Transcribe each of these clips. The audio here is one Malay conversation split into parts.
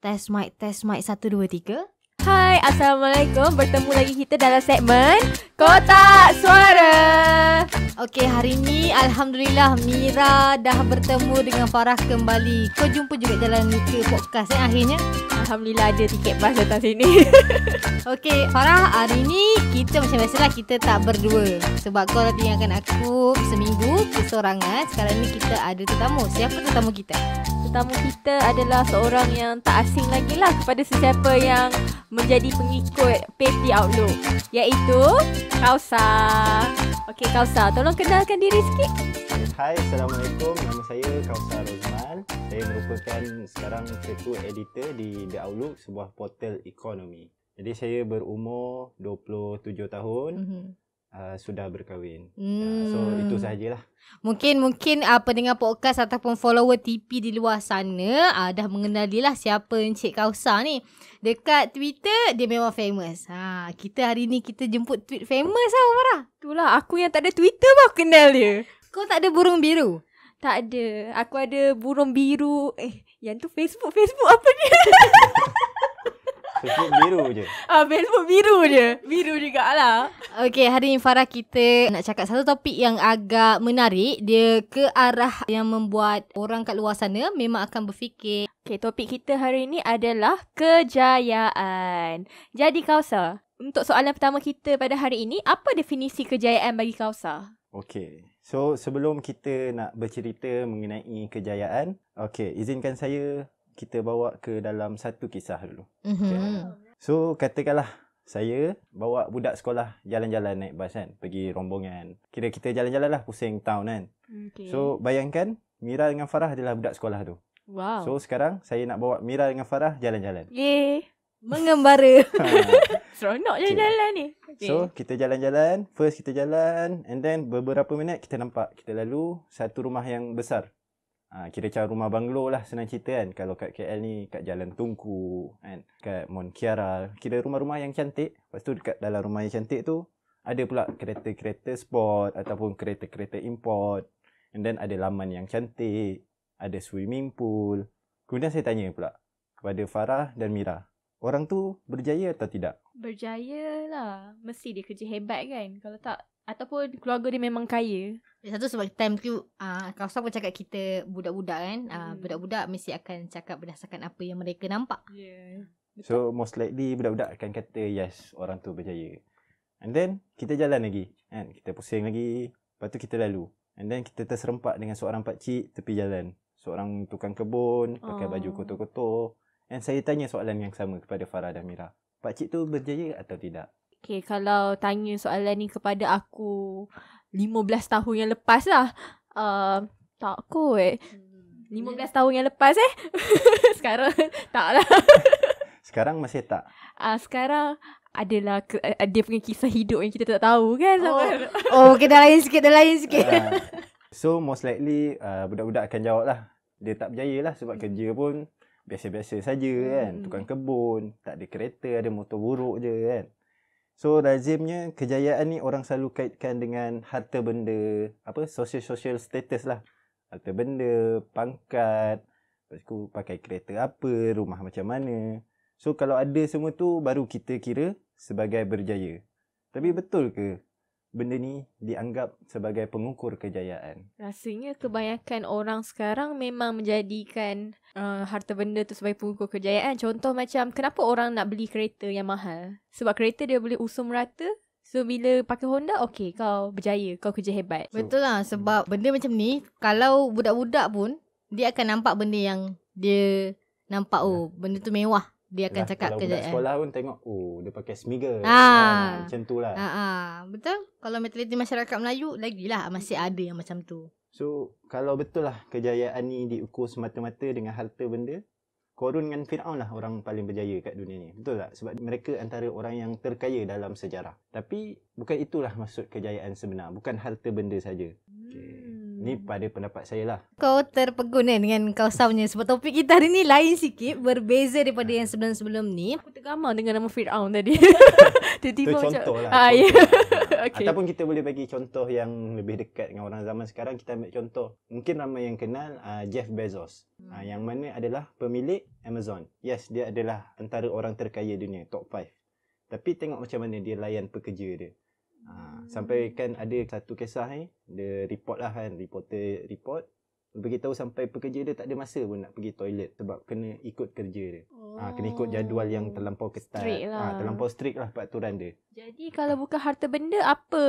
Test mic 1, 2, 3. Hai, Assalamualaikum. Bertemu lagi kita dalam segmen Kotak Suara. Okey, hari ni Alhamdulillah Mira dah bertemu dengan Farah kembali. Kau jumpa juga jalan ke podcast akhirnya. Alhamdulillah ada tiket bas datang sini. Okey, Farah, hari ni kita macam biasalah kita tak berdua. Sebab kau dah tinggalkan aku seminggu kesorangan. Sekarang ni kita ada tetamu. Siapa tetamu kita? Tetamu kita adalah seorang yang tak asing lagi lah kepada sesiapa yang menjadi pengikut page di Outlook, iaitu Kausar. Okey Kausar, tolong kenalkan diri sikit. Hai, Assalamualaikum. Nama saya Kausar Rozman. Saya merupakan sekarang kreatif editor di The Outlook, sebuah portal ekonomi. Jadi saya berumur 27 tahun. Sudah berkahwin. So itu sahajalah. Mungkin pendengar podcast ataupun follower TP di luar sana dah mengenalilah siapa Encik Kausar ni. Dekat Twitter dia memang famous. Kita hari ni kita jemput tweet famous lah Farah. Itulah, aku yang tak ada Twitter pun aku kenal dia. Kau tak ada burung biru? Tak ada. Aku ada burung biru. Yang tu Facebook apa ni? Facebook biru je. Facebook biru je. Biru jugalah. Okey, hari ni Farah kita nak cakap satu topik yang agak menarik. Dia ke arah yang membuat orang kat luar sana memang akan berfikir. Okey, topik kita hari ni adalah kejayaan. Jadi Kausar, untuk soalan pertama kita pada hari ini, apa definisi kejayaan bagi Kausar? Okey. So sebelum kita nak bercerita mengenai kejayaan, okey, izinkan saya kita bawa ke dalam satu kisah dulu. Okay. So katakanlah saya bawa budak sekolah jalan-jalan naik bas kan, pergi rombongan. Kira kita jalan-jalan lah, pusing town kan. Okay. So bayangkan Mira dengan Farah adalah budak sekolah tu. Wow. So sekarang saya nak bawa Mira dengan Farah jalan-jalan. Yeay. Mengembara. Seronok jalan-jalan ni. Okay. So kita jalan-jalan, first kita jalan, and then beberapa minit kita nampak kita lalu satu rumah yang besar. Kira macam rumah banglo lah, senang cerita kan. Kalau kat KL ni kat Jalan Tunku kan, kat Mont Kiara, kira rumah-rumah yang cantik. Lepas tu dekat dalam rumah yang cantik tu ada pula kereta-kereta sport ataupun kereta-kereta import. And then ada laman yang cantik, ada swimming pool. Kemudian saya tanya pula kepada Farah dan Mira, orang tu berjaya atau tidak? Berjaya lah. Mesti dia kerja hebat kan. Kalau tak, ataupun keluarga dia memang kaya. Satu sebab time tu Kausar pun cakap kita budak-budak kan. Budak-budak mesti akan cakap berdasarkan apa yang mereka nampak. Yeah. So most likely budak-budak akan kata yes, orang tu berjaya. And then kita jalan lagi kan, kita pusing lagi. Lepas tu kita lalu. And then kita terserempak dengan seorang pakcik tepi jalan. Seorang tukang kebun, pakai baju kotor-kotor. And saya tanya soalan yang sama kepada Farah dan Mira. Pakcik tu berjaya atau tidak? Okay, kalau tanya soalan ni kepada aku 15 tahun yang lepas lah, tak kot. 15 tahun yang lepas sekarang tak lah. Sekarang masih tak? Sekarang adalah dia punya kisah hidup yang kita tak tahu kan. Okay, dah lain sikit. So most likely budak-budak akan jawab lah, dia tak berjaya lah sebab kerja pun biasa-biasa saja kan. Tukang kebun, tak ada kereta, ada motor buruk je kan. So lazimnya kejayaan ni orang selalu kaitkan dengan harta benda, social status lah. Harta benda, pangkat, lepas tu pakai kereta apa, rumah macam mana. So kalau ada semua tu baru kita kira sebagai berjaya. Tapi betul ke benda ni dianggap sebagai pengukur kejayaan? Rasanya kebanyakan orang sekarang memang menjadikan harta benda tu sebagai pengukur kejayaan. Contoh macam kenapa orang nak beli kereta yang mahal? Sebab kereta dia boleh usung merata. So bila pakai Honda, okay, kau berjaya, kau kerja hebat. Betul lah, sebab benda macam ni kalau budak-budak pun dia akan nampak benda yang dia nampak, benda tu mewah. Dia akan cakap kalau kejayaan. Kalau budak sekolah pun tengok, dia pakai Smiggle. Macam tu lah. Betul. Kalau mentaliti masyarakat Melayu, lagilah masih ada yang macam tu. So, kalau betul lah kejayaan ni diukur semata-mata dengan harta benda, Qarun dengan Fir'aun lah orang paling berjaya kat dunia ni. Betul tak? Sebab mereka antara orang yang terkaya dalam sejarah. Tapi, bukan itulah maksud kejayaan sebenar. Bukan harta benda saja. Okay. Ni pada pendapat saya lah. Kau terpegun dengan Kausar punya. Sebab topik kita hari ni lain sikit. Berbeza daripada yang sebelum-sebelum ni. Aku tergamar dengan nama Fir'aun tadi. Itu contoh lah. Ya. Okay. Ataupun kita boleh bagi contoh yang lebih dekat dengan orang zaman sekarang. Kita ambil contoh, mungkin ramai yang kenal Jeff Bezos. Yang mana adalah pemilik Amazon. Yes, dia adalah antara orang terkaya dunia, top 5. Tapi tengok macam mana dia layan pekerja dia. Sampai kan ada satu kisah ni, dia report lah kan, reporter report. Dia beritahu sampai pekerja dia tak ada masa pun nak pergi toilet sebab kena ikut kerja dia. Kena ikut jadual yang terlampau ketat. Strict lah. Terlampau strict lah peraturan dia. Jadi kalau bukan harta benda, apa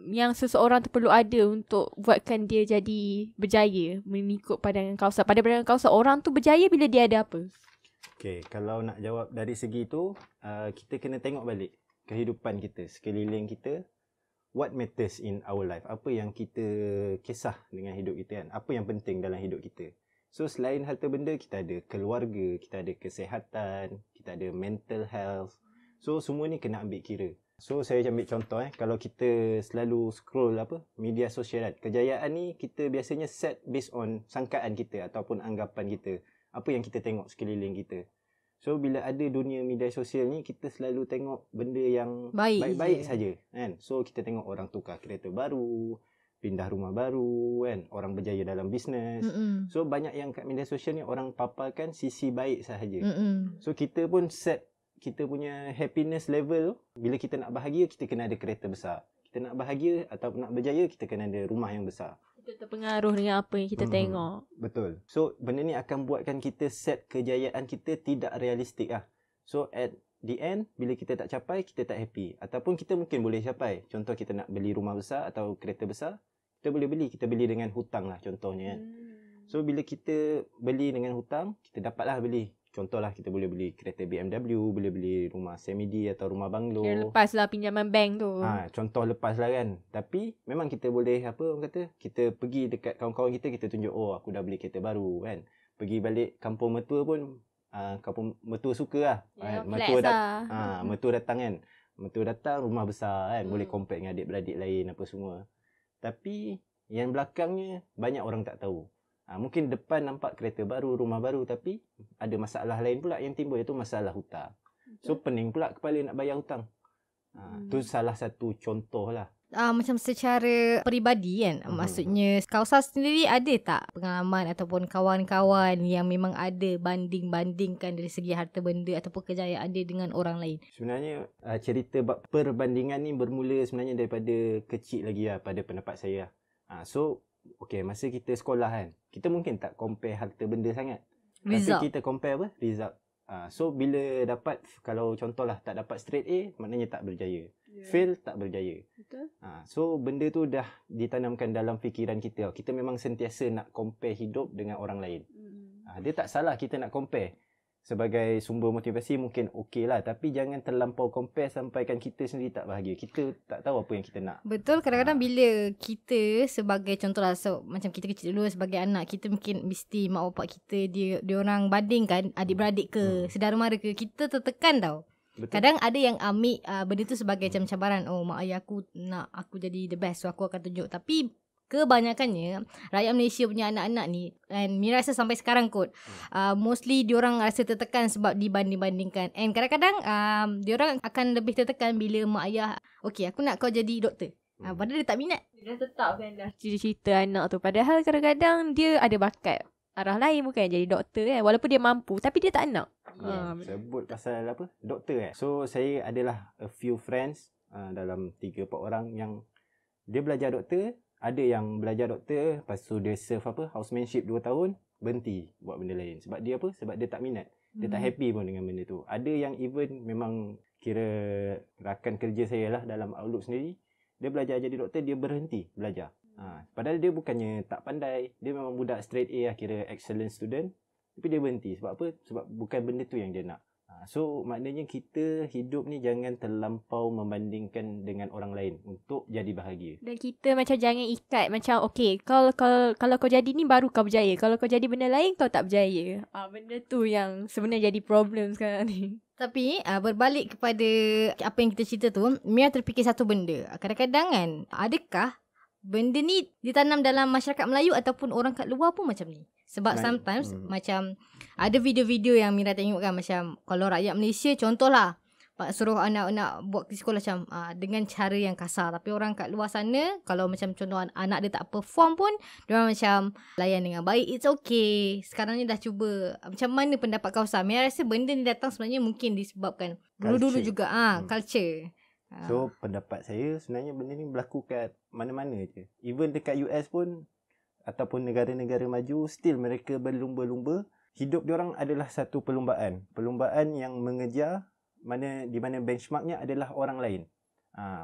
yang seseorang tu perlu ada untuk buatkan dia jadi berjaya mengikut pandangan Kausar? Pada pandangan Kausar, orang tu berjaya bila dia ada apa? Okay, kalau nak jawab dari segi tu, kita kena tengok balik kehidupan kita, sekeliling kita. What matters in our life? Apa yang kita kisah dengan hidup kita kan? Apa yang penting dalam hidup kita? So selain harta benda, kita ada keluarga, kita ada kesihatan, kita ada mental health. So semua ni kena ambil kira. So saya ambil contoh kalau kita selalu scroll media sosial, kejayaan ni kita biasanya set based on sangkaan kita ataupun anggapan kita. Apa yang kita tengok sekeliling kita. So bila ada dunia media sosial ni, kita selalu tengok benda yang baik-baik saja kan. So kita tengok orang tukar kereta baru, pindah rumah baru kan, orang berjaya dalam bisnes. So banyak yang kat media sosial ni orang paparkan sisi baik sahaja. So kita pun set kita punya happiness level. Bila kita nak bahagia, kita kena ada kereta besar. Kita nak bahagia atau nak berjaya, kita kena ada rumah yang besar. Kita terpengaruh dengan apa yang kita tengok. Betul. So benda ni akan buatkan kita set kejayaan kita tidak realistik lah. So at the end, bila kita tak capai, kita tak happy. Ataupun kita mungkin boleh capai. Contoh kita nak beli rumah besar atau kereta besar, kita boleh beli. Kita beli dengan hutang lah contohnya kan. So bila kita beli dengan hutang, kita dapatlah beli. Contohlah kita boleh beli kereta BMW, boleh beli rumah semi-D atau rumah banglo. Kira lepas lah pinjaman bank tu. Contoh lepas lah kan. Tapi memang kita boleh orang kata, kita pergi dekat kawan-kawan kita, kita tunjuk, oh aku dah beli kereta baru kan. Pergi balik kampung mertua pun, kampung mertua suka lah. Mertua datang kan. Mertua datang rumah besar kan. Boleh compare dengan adik-beradik lain apa semua. Tapi yang belakangnya banyak orang tak tahu. Mungkin depan nampak kereta baru, rumah baru, tapi ada masalah lain pula yang timbul, iaitu masalah hutang. So pening pula kepala nak bayar hutang. Tu salah satu contoh lah. Macam secara peribadi kan, maksudnya Kausar sendiri ada tak pengalaman ataupun kawan-kawan yang memang ada banding-bandingkan dari segi harta benda ataupun kejayaan dia dengan orang lain? Sebenarnya cerita perbandingan ni bermula sebenarnya daripada kecil lagi lah, pada pendapat saya. So masa kita sekolah kan, kita mungkin tak compare harta benda sangat. Result. Tapi kita compare result. So bila dapat, kalau contohlah tak dapat straight A, maknanya tak berjaya. Fail, tak berjaya. Betul. So benda tu dah ditanamkan dalam fikiran kita. Kita memang sentiasa nak compare hidup dengan orang lain. Dia tak salah kita nak compare. Sebagai sumber motivasi mungkin okey lah. Tapi jangan terlampau compare sampaikan kita sendiri tak bahagia. Kita tak tahu apa yang kita nak. Betul. Kadang-kadang bila kita sebagai contohlah, macam kita kecil dulu sebagai anak, kita mungkin mesti mak bapak kita, dia orang bandingkan adik-beradik ke, saudara mara ke, kita tertekan tau. Betul. Kadang ada yang ambil benda tu sebagai macam cabaran. Oh, mak ayah aku nak aku jadi the best, so aku akan tunjuk. Tapi kebanyakannya rakyat Malaysia punya anak-anak ni, dan Mira rasa sampai sekarang kot, mostly diorang rasa tertekan sebab dibanding-bandingkan. And kadang-kadang diorang akan lebih tertekan bila mak ayah, okay aku nak kau jadi doktor. Padahal dia tak minat. Dia dah tetapkan dah cita-cita anak tu. Padahal kadang-kadang dia ada bakat arah lain, bukan jadi doktor kan. Walaupun dia mampu, tapi dia tak nak. Sebut pasal doktor So saya adalah a few friends, dalam 3-4 orang yang dia belajar doktor. Ada yang belajar doktor, lepas tu dia serve housemanship 2 tahun, berhenti buat benda lain. Sebab dia Sebab dia tak minat. Dia tak happy pun dengan benda tu. Ada yang even memang kira rakan kerja saya lah dalam Outlook sendiri, dia belajar jadi doktor, dia berhenti belajar. Padahal dia bukannya tak pandai, dia memang budak straight A lah, kira excellent student. Tapi dia berhenti. Sebab apa? Sebab bukan benda tu yang dia nak. So maknanya kita hidup ni jangan terlampau membandingkan dengan orang lain untuk jadi bahagia. Dan kita macam jangan ikat macam okay, kalau kau jadi ni baru kau berjaya. Kalau kau jadi benda lain kau tak berjaya. Benda tu yang sebenarnya jadi problem sekarang ni. Tapi berbalik kepada apa yang kita cerita tu, Mia terfikir satu benda. Kadang-kadang kan, adakah benda ni ditanam dalam masyarakat Melayu ataupun orang kat luar pun macam ni? Sebab sometimes macam ada video-video yang Mira tengok kan, macam kalau rakyat Malaysia contohlah suruh anak-anak buat kerja sekolah macam dengan cara yang kasar. Tapi orang kat luar sana, kalau macam contoh anak dia tak perform pun, diorang macam layan dengan baik. It's okay. Sekarang ni dah cuba. Macam mana pendapat kau, Sam? Saya rasa benda ni datang sebenarnya mungkin disebabkan dulu-dulu juga culture. So pendapat saya sebenarnya benda ni berlaku kat mana-mana je. Even dekat US pun ataupun negara-negara maju, still mereka berlumba-lumba. Hidup diorang adalah satu perlumbaan. Perlumbaan yang mengejar di mana benchmarknya adalah orang lain.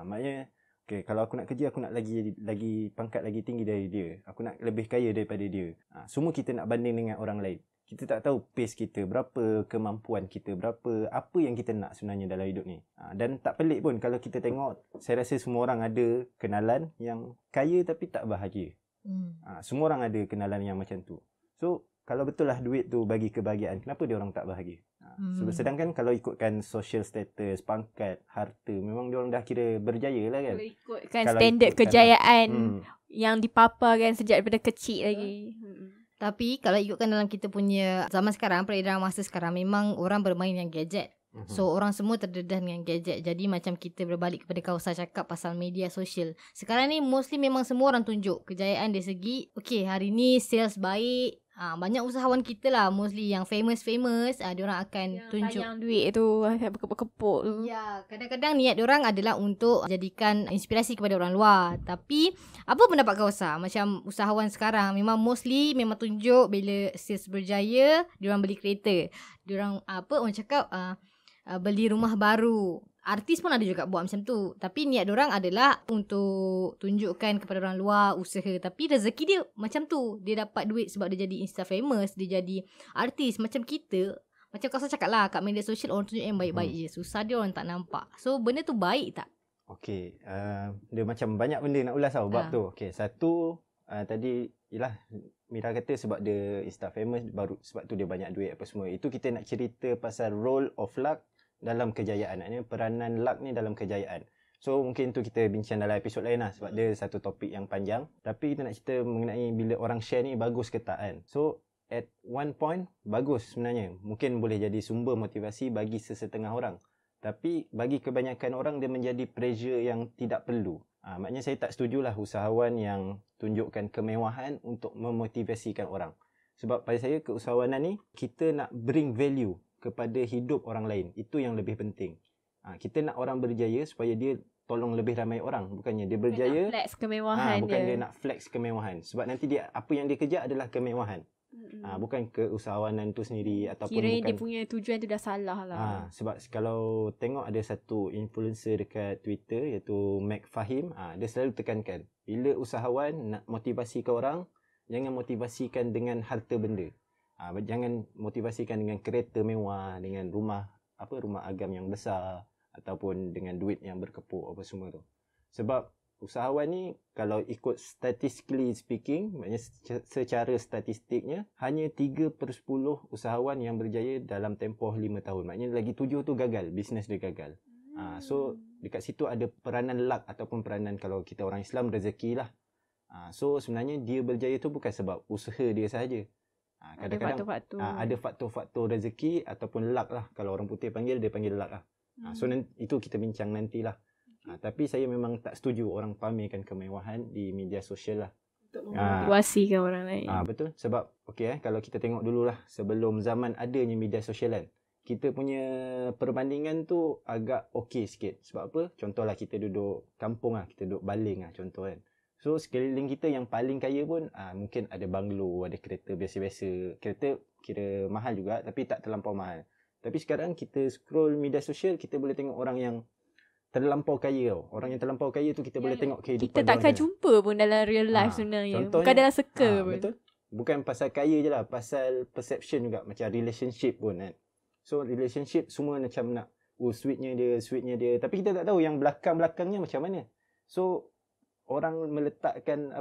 Maknanya okay, kalau aku nak kerja, aku nak lagi pangkat lagi tinggi dari dia. Aku nak lebih kaya daripada dia. Semua kita nak banding dengan orang lain. Kita tak tahu pace kita, berapa kemampuan kita, apa yang kita nak sebenarnya dalam hidup ni. Dan tak pelik pun kalau kita tengok, saya rasa semua orang ada kenalan yang kaya tapi tak bahagia. Semua orang ada kenalan yang macam tu. So kalau betul lah duit tu bagi kebahagiaan, kenapa dia orang tak bahagia? Sedangkan kalau ikutkan social status, pangkat, harta, memang dia orang dah kira berjaya lah kan. Kalau ikutkan standard kejayaan yang dipaparkan sejak daripada kecil lagi. Tapi kalau ikutkan dalam kita punya zaman sekarang, peredaran masa sekarang, memang orang bermain dengan gadget. So orang semua terdedah dengan gadget. Jadi macam kita berbalik kepada kau cakap pasal media sosial. Sekarang ni mostly memang semua orang tunjuk kejayaan dari segi, okay, hari ni sales baik. Banyak usahawan kita lah, mostly yang famous, diorang akan tunjuk yang duit tu berkepuk-kepuk tu. Ya, kadang-kadang niat diorang adalah untuk jadikan inspirasi kepada orang luar. Tapi apa pendapat kau, Sa? Macam usahawan sekarang memang mostly memang tunjuk bila sales berjaya, diorang beli kereta. Diorang orang cakap beli rumah baru. Artis pun ada juga buat macam tu. Tapi niat diorang adalah untuk tunjukkan kepada orang luar usaha. Tapi rezeki dia macam tu. Dia dapat duit sebab dia jadi Insta famous, dia jadi artis. Macam kita, macam kau cakap lah, kat media sosial orang tunjuk yang baik-baik je. Susah dia orang tak nampak. So benda tu baik tak? Okay, dia macam banyak benda nak ulas tau bab tu. Okay, satu tadi ialah Mira kata sebab dia Insta famous, baru sebab tu dia banyak duit apa semua. Itu kita nak cerita pasal role of luck dalam kejayaan. Maknanya peranan luck ni dalam kejayaan. So mungkin tu kita bincang dalam episod lain lah, sebab dia satu topik yang panjang. Tapi kita nak cerita mengenai bila orang share ni bagus ke tak kan. So at one point bagus sebenarnya. Mungkin boleh jadi sumber motivasi bagi sesetengah orang. Tapi bagi kebanyakan orang dia menjadi pressure yang tidak perlu. Maknanya saya tak setujulah usahawan yang tunjukkan kemewahan untuk memotivasikan orang. Sebab pada saya keusahawanan ni kita nak bring value kepada hidup orang lain. Itu yang lebih penting. Kita nak orang berjaya supaya dia tolong lebih ramai orang. Bukannya dia berjaya nak flex kemewahan bukan dia nak flex kemewahan. Sebab nanti dia apa yang dia kejar adalah kemewahan. Bukan keusahawanan tu sendiri ataupun kira bukan, dia punya tujuan tu dah salah lah. Sebab kalau tengok ada satu influencer dekat Twitter iaitu Mac Fahim, dia selalu tekankan bila usahawan nak motivasikan orang, jangan motivasikan dengan harta benda. Jangan motivasikan dengan kereta mewah, dengan rumah agam yang besar ataupun dengan duit yang berkepuk apa semua tu. Sebab usahawan ni kalau ikut statistically speaking, maknanya secara statistiknya hanya 3/10 usahawan yang berjaya dalam tempoh 5 tahun. Maknanya lagi 7 tu gagal, bisnes dia gagal. So dekat situ ada peranan luck ataupun peranan, kalau kita orang Islam, rezeki lah. So sebenarnya dia berjaya tu bukan sebab usaha dia sahaja. Kadang-kadang ada faktor-faktor rezeki ataupun luck lah. Kalau orang putih panggil, dia panggil luck lah. So itu kita bincang nantilah. Tapi saya memang tak setuju orang pamerkan kemewahan di media sosial lah. Untuk memotivasikan orang lain. Betul. Sebab kalau kita tengok dululah sebelum zaman adanya media sosial kan, kita punya perbandingan tu agak okey sikit. Sebab apa? Contohlah kita duduk kampung lah, kita duduk Baling lah contoh kan. So sekeliling kita yang paling kaya pun mungkin ada banglo, ada kereta biasa-biasa. Kereta kira mahal juga tapi tak terlampau mahal. Tapi sekarang kita scroll media sosial, kita boleh tengok orang yang terlampau kaya tau. Orang yang terlampau kaya tu kita boleh tengok kehidupan kita takkan jumpa pun dalam real life sebenarnya. Bukan dalam circle pun. Betul. Bukan pasal kaya je lah, pasal perception juga. Macam relationship pun kan. So relationship semua macam nak sweetnya dia. Tapi kita tak tahu yang belakang-belakangnya macam mana. So orang meletakkan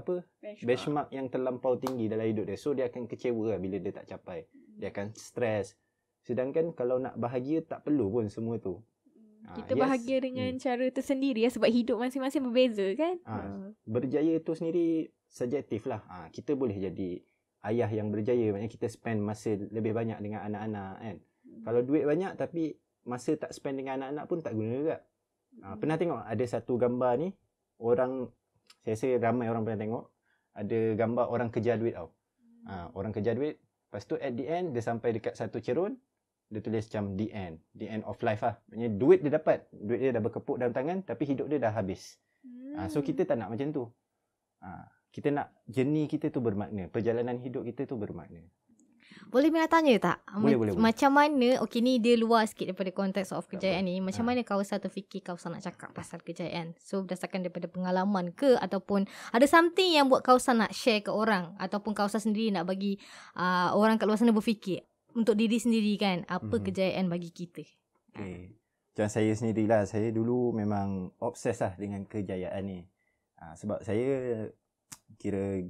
benchmark yang terlampau tinggi dalam hidup dia. So dia akan kecewa lah bila dia tak capai. Dia akan stres. Sedangkan kalau nak bahagia tak perlu pun semua tu. Kita bahagia dengan cara tersendiri sebab hidup masing-masing berbeza kan. Berjaya tu sendiri subjektif lah. Kita boleh jadi ayah yang berjaya, maknanya kita spend masa lebih banyak dengan anak-anak kan. Kalau duit banyak tapi masa tak spend dengan anak-anak pun tak guna juga. Pernah tengok ada satu gambar ni, saya rasa ramai orang pernah tengok, ada gambar orang kejar duit tau. Orang kejar duit, lepas tu at the end dia sampai dekat satu cerun, dia tulis macam the end of life lah. Maksudnya duit dia dapat, duit dia dah berkepuk dalam tangan, tapi hidup dia dah habis. So kita tak nak macam tu. Kita nak journey kita tu bermakna, perjalanan hidup kita tu bermakna. Boleh Mira tanya tak? Boleh. Macam mana, okay ni dia luar sikit daripada konteks of kejayaan ni. Macam mana kawasan terfikir kawasan nak cakap pasal kejayaan? So berdasarkan daripada pengalaman ke? Ataupun ada something yang buat kawasan nak share ke orang? Ataupun kawasan sendiri nak bagi orang kat luar sana berfikir untuk diri sendiri kan? Apa kejayaan bagi kita? Okay. Macam saya sendirilah, saya dulu memang obses lah dengan kejayaan ni. Sebab saya kira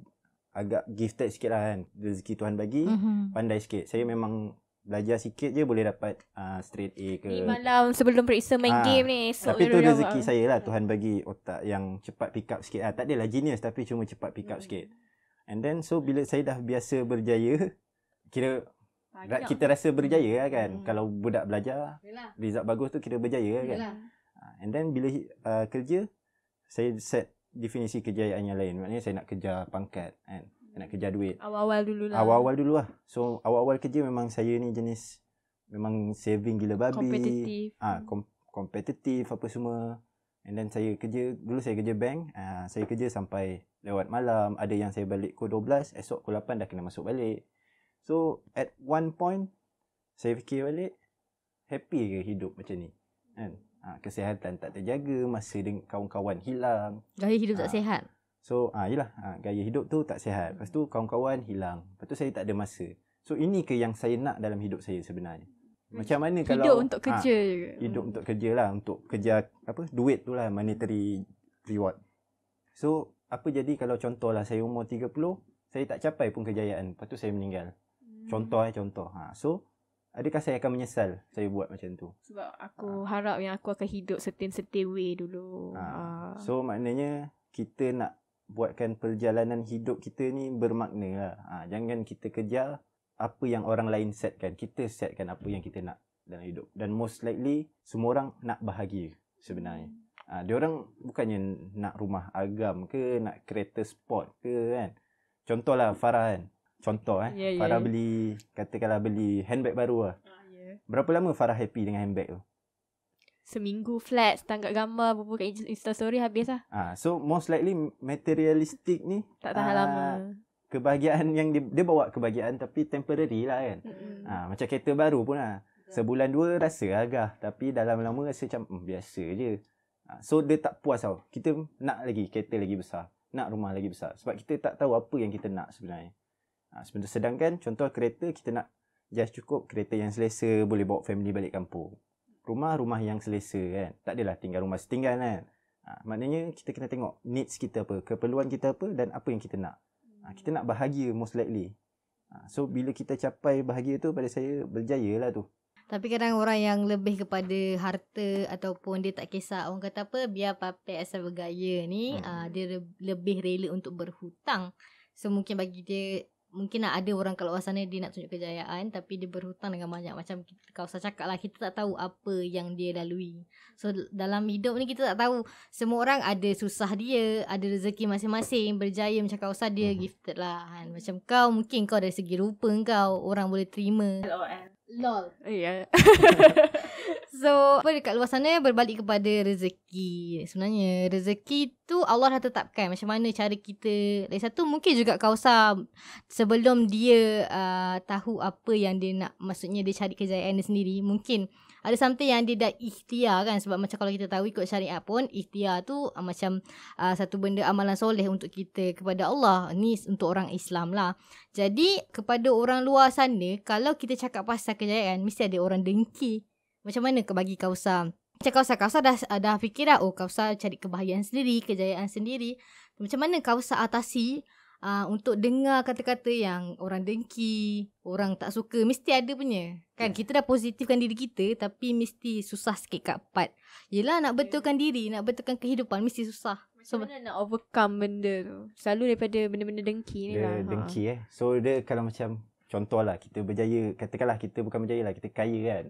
agak gifted sikit lah kan. Rezeki Tuhan bagi, pandai sikit. Saya memang belajar sikit je boleh dapat straight A ke. Ni malam sebelum periksa main game ni. Tapi tu rezeki saya lah. Tuhan bagi otak yang cepat pick up sikit. Tak adalah genius tapi cuma cepat pick up sikit. And then so bila saya dah biasa berjaya, kira kita rasa berjaya lah kan. Kalau budak belajar, result bagus tu kira berjaya lah kan. And then bila kerja, saya set definisi kejayaan yang lain. Maknanya saya nak kejar pangkat kan. Saya nak kejar duit. Awal-awal dulu lah. So awal-awal kerja memang saya ni jenis memang saving gila babi. Kompetitif. Kompetitif apa semua. And then saya kerja bank. Saya kerja sampai lewat malam. Ada yang saya balik pukul 12, esok pukul 8 dah kena masuk balik. So at one point saya fikir balik, happy ke hidup macam ni kan? Kesihatan tak terjaga, masa dengan kawan-kawan hilang. Gaya hidup tak sihat. So yelah, gaya hidup tu tak sihat. Lepas tu kawan-kawan hilang. Lepas tu saya tak ada masa. So ini ke yang saya nak dalam hidup saya sebenarnya. Macam mana kalau hidup untuk kerja juga. Hidup untuk kerja lah, untuk kejar duit tu lah, monetary reward. So apa jadi kalau contohlah saya umur 30, saya tak capai pun kejayaan. Lepas tu saya meninggal. Contoh. So adakah saya akan menyesal saya buat macam tu? Sebab aku harap yang aku akan hidup certain way dulu. So maknanya kita nak buatkan perjalanan hidup kita ni bermakna lah. Jangan kita kejar apa yang orang lain setkan. Kita setkan apa yang kita nak dalam hidup. Dan most likely semua orang nak bahagia sebenarnya. Diorang bukannya nak rumah agam ke, nak kereta sport ke kan. Contohlah Farah kan. Farah katakanlah beli handbag baru lah. Berapa lama Farah happy dengan handbag tu? Seminggu flat, tangkap gambar, buka Instastory habis lah. So most likely materialistic ni tak tahan lama. Kebahagiaan yang dia bawa kebahagiaan tapi temporary lah kan. Macam kereta baru pun lah. Sebulan 2 rasa agak, tapi dalam lama rasa macam biasa je. So dia tak puas tau. Kita nak lagi kereta lagi besar, nak rumah lagi besar. Sebab kita tak tahu apa yang kita nak sebenarnya. Sedangkan contoh kereta, kita nak just cukup kereta yang selesa, boleh bawa family balik kampung. Rumah yang selesa kan. Tak adalah tinggal rumah setinggan kan. Maknanya kita kena tengok needs kita apa, keperluan kita apa dan apa yang kita nak. Kita nak bahagia most likely. So bila kita capai bahagia tu, pada saya berjaya lah tu. Tapi kadang orang yang lebih kepada harta ataupun dia tak kisah orang kata apa, biar papai asal bergaya ni, dia lebih rela untuk berhutang. So mungkin bagi dia, mungkin ada orang kat luar sana dia nak tunjuk kejayaan tapi dia berhutang dengan banyak. Macam kau cakap lah, kita tak tahu apa yang dia lalui. So dalam hidup ni kita tak tahu. Semua orang ada susah dia, ada rezeki masing-masing. Berjaya macam kau dia gifted lah kan. Macam kau mungkin kau dari segi rupa kau orang boleh terima. LOL. Ya. So dekat luar sana berbalik kepada rezeki. Sebenarnya rezeki tu Allah dah tetapkan. Macam mana cara kita. Lagi satu mungkin juga kawasan sebelum dia tahu apa yang dia nak, maksudnya dia cari kejayaan dia sendiri, mungkin ada something yang dia dah ikhtiar kan. Sebab macam kalau kita tahu ikut syariat pun, ikhtiar tu macam satu benda amalan soleh untuk kita kepada Allah. Ni untuk orang Islam lah. Jadi kepada orang luar sana, kalau kita cakap pasal kejayaan, mesti ada orang dengki. Macam mana bagi Kausar? Macam Kausar dah fikir dah, Kausar cari kebahagiaan sendiri, kejayaan sendiri. Macam mana Kausar atasi untuk dengar kata-kata yang orang dengki, orang tak suka, mesti ada punya. Kan kita dah positifkan diri kita, tapi mesti susah sikit kat part. Yelah nak betulkan diri, nak betulkan kehidupan, mesti susah. Macam mana nak overcome benda tu? Selalu daripada benda-benda dengki ni lah. Dengki So dia kalau macam, contoh lah kita berjaya, katakanlah kita bukan berjaya lah, kita kaya kan.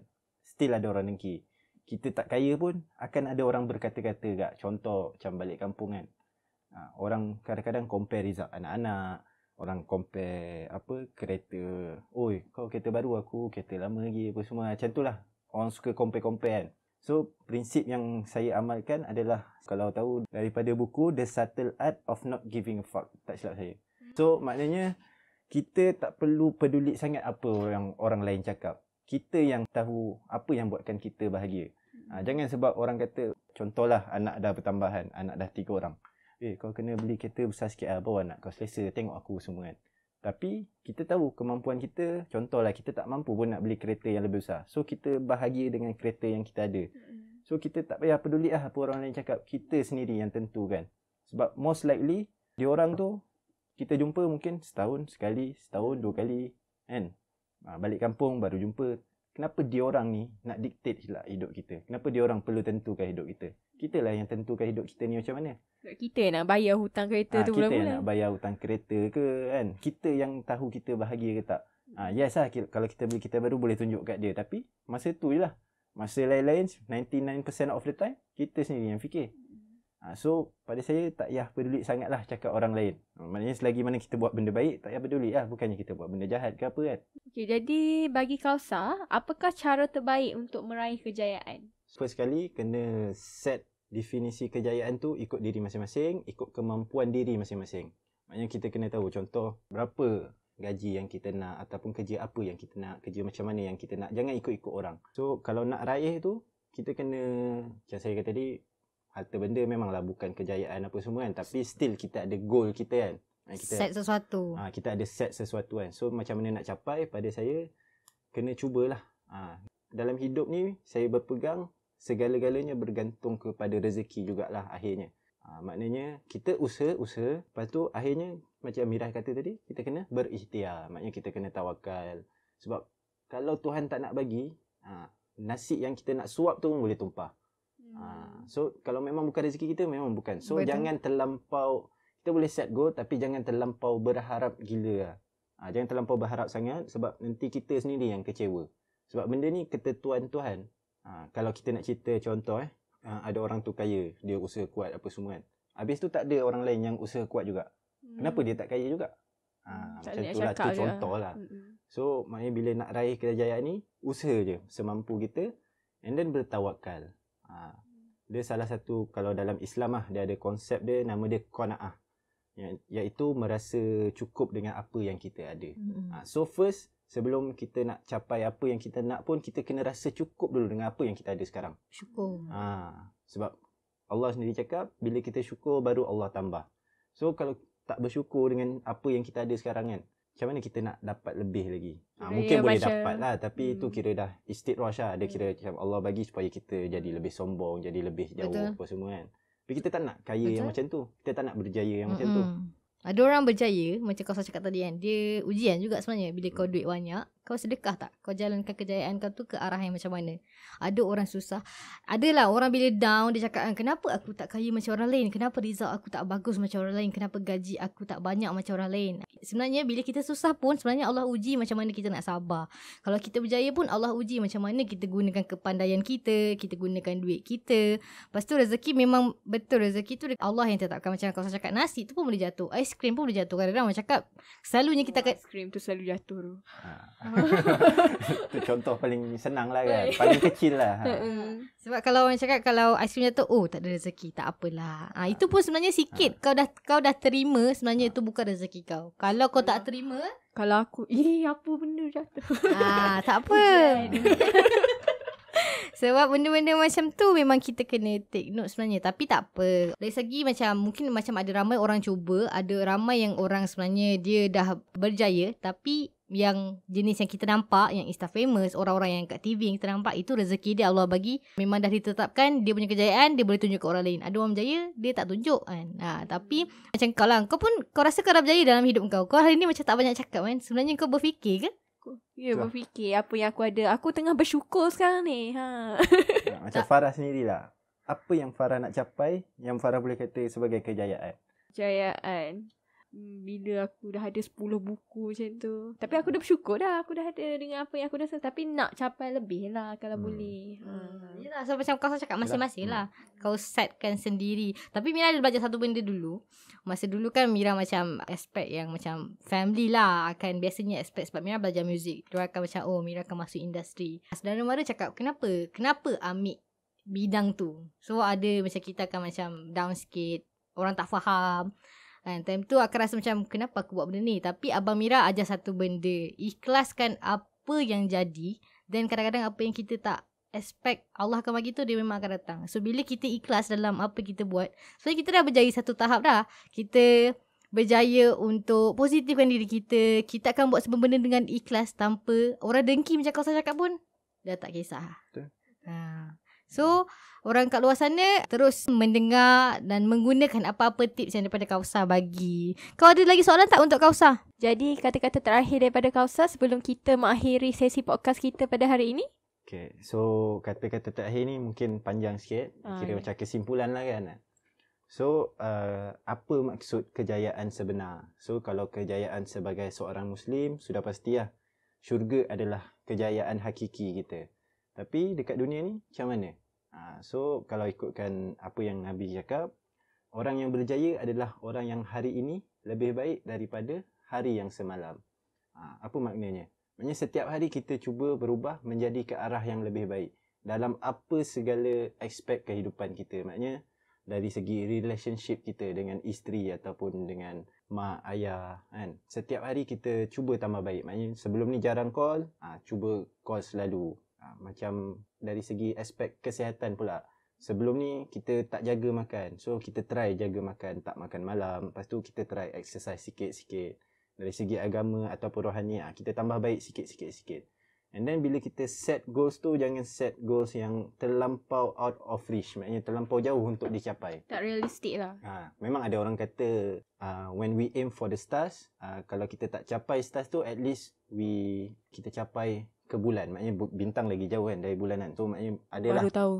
still ada orang dengki. Kita tak kaya pun akan ada orang berkata-kata gak. Contoh macam balik kampung kan. Orang kadang-kadang compare result anak-anak. Orang compare kereta. Oi, kau kereta baru, aku kereta lama lagi apa semua. Macam tu lah. Orang suka compare-compare kan. So, prinsip yang saya amalkan adalah kalau tahu daripada buku The Subtle Art of Not Giving a Fuck. Tak silap saya. So, maknanya kita tak perlu peduli sangat apa orang lain cakap. Kita yang tahu apa yang buatkan kita bahagia. Jangan sebab orang kata, contohlah anak dah bertambahan, anak dah 3 orang. Kau kena beli kereta besar sikit lah, bawa anak kau selesa, tengok aku semua kan. Tapi kita tahu kemampuan kita, contohlah kita tak mampu pun nak beli kereta yang lebih besar. So kita bahagia dengan kereta yang kita ada. So kita tak payah peduli lah apa orang lain cakap. Kita sendiri yang tentukan. Sebab most likely, diorang tu kita jumpa mungkin setahun sekali, setahun 2 kali kan. Balik kampung baru jumpa. Kenapa diorang ni nak dictate lah hidup kita? Kenapa diorang perlu tentukan hidup kita? Kita lah yang tentukan hidup kita ni macam mana. Kita nak bayar hutang kereta tu kita mula-mula. yang nak bayar hutang kereta ke kan. Kita yang tahu kita bahagia ke tak. Yes lah, kalau kita beli kereta baru boleh tunjuk kat dia. Tapi masa tu je lah. Masa lain-lain 99% of the time kita sendiri yang fikir. So pada saya tak payah peduli sangat lah cakap orang lain. Maknanya selagi mana kita buat benda baik, tak payah peduli lah. Bukannya kita buat benda jahat ke apa kan. Okay, jadi bagi Kausa, apakah cara terbaik untuk meraih kejayaan? First sekali kena set definisi kejayaan tu ikut diri masing-masing, ikut kemampuan diri masing-masing. Maknanya kita kena tahu contoh berapa gaji yang kita nak ataupun kerja apa yang kita nak, kerja macam mana yang kita nak. Jangan ikut-ikut orang. So kalau nak raih tu, kita kena, macam saya kata tadi, harta benda memanglah bukan kejayaan apa semua kan. Tapi still kita ada goal kita kan. Kita set sesuatu. Kita ada set sesuatu kan. So macam mana nak capai, pada saya kena cubalah. Dalam hidup ni saya berpegang segala-galanya bergantung kepada rezeki jugalah akhirnya. Maknanya kita usaha, lepas tu akhirnya macam Mirah kata tadi, kita kena berikhtiar. Maknanya kita kena tawakal. Sebab kalau Tuhan tak nak bagi, nasi yang kita nak suap tu pun boleh tumpah. So kalau memang bukan rezeki kita, memang bukan. So Betul. Jangan terlampau, kita boleh set goal tapi jangan terlampau berharap gila lah. Jangan terlampau berharap sangat sebab nanti kita sendiri yang kecewa. Sebab benda ni ketentuan Tuhan. Kalau kita nak cerita contoh ada orang tu kaya, dia usaha kuat apa semua kan. Habis tu tak ada orang lain yang usaha kuat juga. Kenapa dia tak kaya juga? Macam tu lah, tu contoh lah. So maknanya bila nak raih kejayaan ni, usaha je semampu kita and then bertawakal. Dia salah satu, kalau dalam Islam dia ada konsep dia, nama dia qanaah, iaitu merasa cukup dengan apa yang kita ada. So first, sebelum kita nak capai apa yang kita nak pun, kita kena rasa cukup dulu dengan apa yang kita ada sekarang. Syukur. Sebab Allah sendiri cakap, bila kita syukur baru Allah tambah. So kalau tak bersyukur dengan apa yang kita ada sekarang kan, macam mana kita nak dapat lebih lagi? Mungkin boleh dapat lah, tapi itu kira dah istidraj lah. Dia kira macam Allah bagi supaya kita jadi lebih sombong, jadi lebih jauh. Betul. Apa semua kan. Tapi kita tak nak kaya yang macam tu. Kita tak nak berjaya yang macam tu. Ada orang berjaya, macam kau cakap tadi kan, dia ujian juga sebenarnya. Bila kau duit banyak, kau sedekah tak? Kau jalankan kejayaan kau tu ke arah yang macam mana? Ada orang susah. Adalah orang bila down, dia cakap, kenapa aku tak kaya macam orang lain? Kenapa result aku tak bagus macam orang lain? Kenapa gaji aku tak banyak macam orang lain? Sebenarnya bila kita susah pun, sebenarnya Allah uji macam mana kita nak sabar. Kalau kita berjaya pun, Allah uji macam mana kita gunakan kepandaian kita gunakan duit kita. Lepas tu rezeki memang betul, rezeki tu Allah yang tetapkan. Macam kau cakap, nasi tu pun boleh jatuh, aiskrim pun boleh jatuh. Kadang-kadang orang cakap, selalunya kita akan aiskrim tu selalu jatuh tu. Itu contoh paling senang lah kan. Paling kecil lah. Sebab kalau orang cakap, kalau aiskrim jatuh, tak ada rezeki, tak apalah. Itu pun sebenarnya sikit. Kau dah terima, sebenarnya itu bukan rezeki kau. Kalau kau tak terima, kalau aku, apa benda jatuh? Tak apa. Sebab benda-benda macam tu memang kita kena take note sebenarnya. Tapi tak apa. Dari segi macam, mungkin macam ada ramai orang cuba, ada ramai yang orang sebenarnya dia dah berjaya, tapi yang jenis yang kita nampak, yang Insta famous, orang-orang yang kat TV yang kita nampak, itu rezeki dia Allah bagi. Memang dah ditetapkan, dia punya kejayaan, dia boleh tunjuk ke orang lain. Ada orang berjaya, dia tak tunjuk kan. Tapi macam kau lah, kau pun kau rasa kau dah berjaya dalam hidup kau. Kau hari ni macam tak banyak cakap kan. Sebenarnya kau berfikir ke? Ya, berfikir apa yang aku ada. Aku tengah bersyukur sekarang ni. Macam Farah sendirilah. Apa yang Farah nak capai, yang Farah boleh kata sebagai kejayaan? Kejayaan. bila aku dah ada 10 buku macam tu. Tapi aku dah bersyukur dah. Aku dah ada dengan apa yang aku dah selesai. Tapi nak capai lebih lah kalau boleh. Yelah, so macam kau cakap masing-masing lah. Kau setkan sendiri. Tapi Mira ada belajar satu benda dulu. Masa dulu kan Mira macam aspek yang macam family lah. Akan biasanya aspek sebab Mira belajar muzik. Dia akan macam Mira akan masuk industri. Saudara mara cakap kenapa ambil bidang tu. So ada macam kita akan macam down sikit. Orang tak faham. Kan, time tu aku rasa macam kenapa aku buat benda ni. Tapi Abang Mira ajar satu benda. Ikhlaskan apa yang jadi. Dan kadang-kadang apa yang kita tak expect Allah akan bagi tu, dia memang akan datang. So bila kita ikhlas dalam apa kita buat, so kita dah berjaya satu tahap dah. Kita berjaya untuk positifkan diri kita. Kita akan buat semua benda dengan ikhlas tanpa orang dengki macam kau cakap pun. Dah tak kisah. Betul. So orang kat luar sana terus mendengar dan menggunakan apa-apa tips yang daripada Kausar bagi. Kau ada lagi soalan tak untuk Kausar? Jadi kata-kata terakhir daripada Kausar sebelum kita mengakhiri sesi podcast kita pada hari ini? Okay, so kata-kata terakhir ni mungkin panjang sikit. Kira macam kesimpulan lah kan. So, apa maksud kejayaan sebenar? So, kalau kejayaan sebagai seorang Muslim, sudah pastilah syurga adalah kejayaan hakiki kita. Tapi dekat dunia ni macam mana? So kalau ikutkan apa yang Nabi cakap, orang yang berjaya adalah orang yang hari ini lebih baik daripada hari yang semalam. Apa maknanya? Maknanya setiap hari kita cuba berubah menjadi ke arah yang lebih baik dalam apa segala aspek kehidupan kita. Maknanya dari segi relationship kita dengan isteri ataupun dengan mak, ayah kan. Setiap hari kita cuba tambah baik. Maknanya sebelum ni jarang call, cuba call selalu. Macam dari segi aspek kesihatan pula. Sebelum ni kita tak jaga makan. So kita try jaga makan, tak makan malam. Lepas tu kita try exercise sikit-sikit. Dari segi agama ataupun rohani, kita tambah baik sikit-sikit. And then bila kita set goals tu, jangan set goals yang terlampau out of reach. Maknanya terlampau jauh untuk dicapai. Tak realistik lah. Memang ada orang kata when we aim for the stars, kalau kita tak capai stars tu, at least kita capai ke bulan. Maknanya bintang lagi jauh kan dari bulanan. So maknanya adalah. Baru tahu.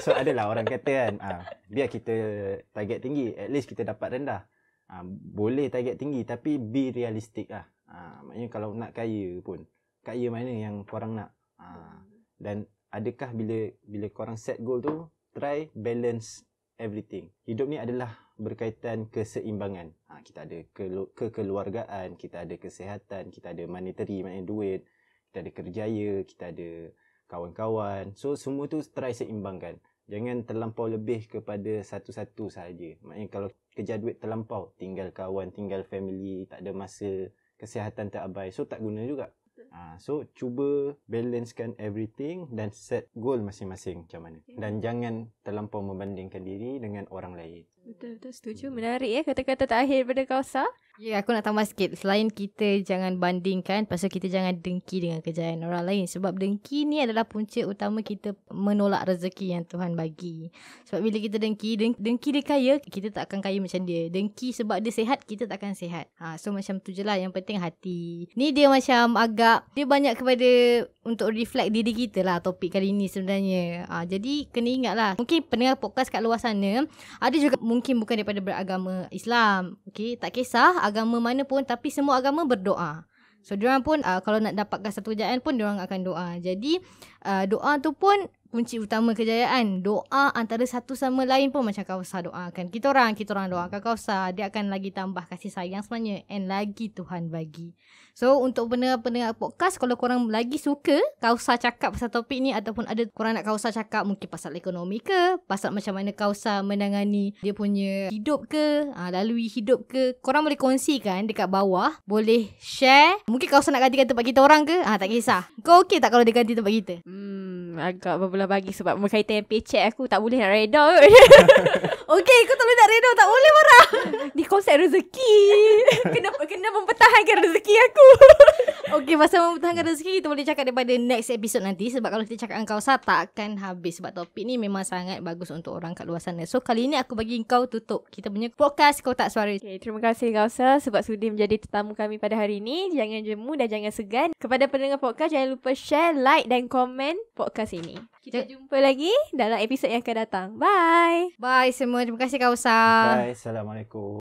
So adalah orang kata kan, biar kita target tinggi, at least kita dapat rendah. Boleh target tinggi tapi be realistic lah. Maknanya kalau nak kaya pun, kaya mana yang korang nak. Dan adakah bila korang set goal tu, try balance everything. Hidup ni adalah berkaitan keseimbangan. Kita ada kekeluargaan, kita ada kesihatan, kita ada monetary, maknanya duit, kita ada kerjaya, kita ada kawan-kawan. So semua tu try seimbangkan. Jangan terlampau lebih kepada satu-satu sahaja. Maknanya kalau kejar duit terlampau, tinggal kawan, tinggal family, tak ada masa, kesihatan terabai. So tak guna juga. So cuba balancekan everything dan set goal masing-masing macam mana. Dan jangan terlampau membandingkan diri dengan orang lain. Betul, setuju. Menarik kata-kata terakhir daripada Kausar. Ya, aku nak tambah sikit. Selain kita jangan bandingkan, pasal kita jangan dengki dengan kejayaan orang lain. Sebab dengki ni adalah punca utama kita menolak rezeki yang Tuhan bagi. Sebab bila kita dengki dia kaya, kita tak akan kaya macam dia. Dengki sebab dia sihat, kita tak akan sihat. So macam tu je lah. Yang penting hati. Ni dia macam dia banyak kepada untuk reflect diri kita lah topik kali ni sebenarnya. Jadi kena ingat lah. Mungkin pendengar podcast kat luar sana, ada juga mungkin bukan daripada beragama Islam. Okay, tak kisah agama mana pun, tapi semua agama berdoa. So diorang pun kalau nak dapatkan satu kejayaan pun diorang akan doa. Jadi doa tu pun kunci utama kejayaan. Doa antara satu sama lain pun macam Kausar doakan. Kita orang doakan Kausar, dia akan lagi tambah kasih sayang sebenarnya, and lagi Tuhan bagi. So untuk pendengar podcast, kalau korang lagi suka Kausar cakap pasal topik ni, ataupun ada korang nak Kausar cakap mungkin pasal ekonomi ke, pasal macam mana Kausar menangani dia punya hidup ke, lalui hidup ke, korang boleh kongsikan dekat bawah. Boleh share. Mungkin Kausar nak gantikan tempat kita orang ke, tak kisah. Kau okey tak kalau dia ganti tempat kita? Agak berbelah bagi sebab berkaitan dengan paycheck aku, tak boleh nak reda. Okey, kau tak boleh nak reda, tak boleh marah. Di konsep rezeki. Kena mempertahankan rezeki aku. Okey, pasal mempertahankan rezeki, kita boleh cakap daripada next episode nanti. Sebab kalau kita cakap dengan Kausar, takkan habis. Sebab topik ni memang sangat bagus untuk orang kat luar sana. So kali ni aku bagi kau tutup kita punya podcast Kotak Suara. Okay, terima kasih Kausar sebab sudi menjadi tetamu kami pada hari ini. Jangan jemu dan jangan segan. Kepada pendengar podcast, jangan lupa share, like dan komen podcast ini. Kita jumpa lagi dalam episod yang akan datang. Bye. Bye semua. Terima kasih Kausar. Bye. Assalamualaikum.